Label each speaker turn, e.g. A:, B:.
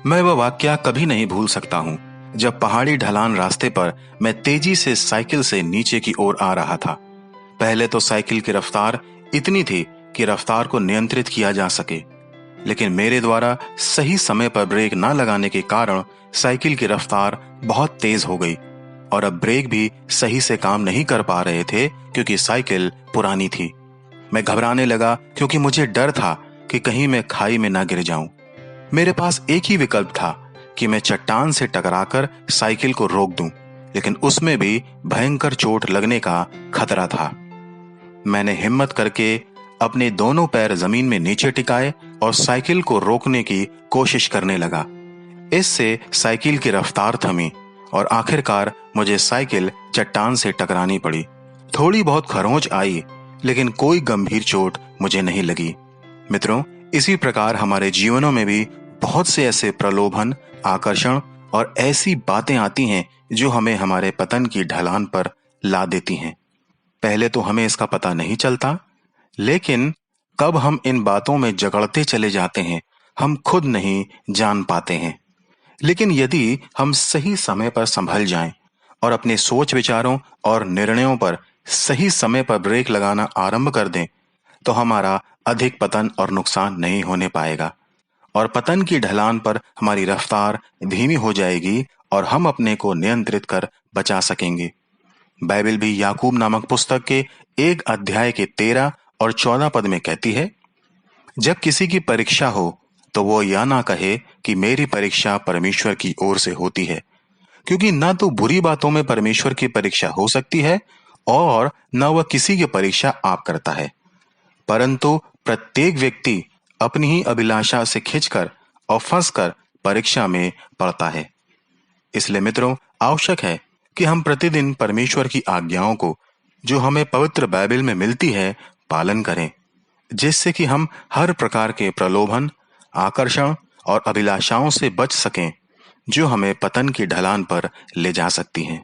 A: मैं वह वाकया कभी नहीं भूल सकता हूँ जब पहाड़ी ढलान रास्ते पर मैं तेजी से साइकिल से नीचे की ओर आ रहा था। पहले तो साइकिल की रफ्तार इतनी थी कि रफ्तार को नियंत्रित किया जा सके, लेकिन मेरे द्वारा सही समय पर ब्रेक न लगाने के कारण साइकिल की रफ्तार बहुत तेज हो गई और अब ब्रेक भी सही से काम नहीं कर पा रहे थे क्योंकि साइकिल पुरानी थी। मैं घबराने लगा क्योंकि मुझे डर था कि कहीं मैं खाई में ना गिर जाऊं। मेरे पास एक ही विकल्प था कि मैं चट्टान से टकराकर साइकिल को रोक दूं, लेकिन उसमें भी भयंकर चोट लगने का खतरा था। मैंने हिम्मत करके अपने दोनों पैर जमीन में नीचे टिकाए और साइकिल को रोकने की कोशिश करने लगा। इससे साइकिल की रफ्तार थमी और आखिरकार मुझे साइकिल चट्टान से टकरानी पड़ी। थोड़ी बहुत खरोंच आई, लेकिन कोई गंभीर चोट मुझे नहीं लगी। मित्रों, इसी प्रकार हमारे जीवनों में भी बहुत से ऐसे प्रलोभन, आकर्षण और ऐसी बातें आती हैं जो हमें हमारे पतन की ढलान पर ला देती हैं। पहले तो हमें इसका पता नहीं चलता, लेकिन कब हम इन बातों में जकड़ते चले जाते हैं हम खुद नहीं जान पाते हैं। लेकिन यदि हम सही समय पर संभल जाएं और अपने सोच विचारों और निर्णयों पर सही समय पर ब्रेक लगाना आरंभ कर दें, तो हमारा अधिक पतन और नुकसान नहीं होने पाएगा और पतन की ढलान पर हमारी रफ्तार धीमी हो जाएगी और हम अपने को नियंत्रित कर बचा सकेंगे। बाइबल भी याकूब नामक पुस्तक के 1 अध्याय के 13 और 14 पद में कहती है, जब किसी की परीक्षा हो तो वो या ना कहे कि मेरी परीक्षा परमेश्वर की ओर से होती है, क्योंकि ना तो बुरी बातों में परमेश्वर की परीक्षा हो सकती है और न वह किसी की परीक्षा आप करता है, परंतु प्रत्येक व्यक्ति अपनी ही अभिलाषा से खिंचकर और फंसकर परीक्षा में पड़ता है। इसलिए मित्रों, आवश्यक है कि हम प्रतिदिन परमेश्वर की आज्ञाओं को जो हमें पवित्र बाइबल में मिलती है पालन करें, जिससे कि हम हर प्रकार के प्रलोभन, आकर्षण और अभिलाषाओं से बच सकें जो हमें पतन की ढलान पर ले जा सकती हैं।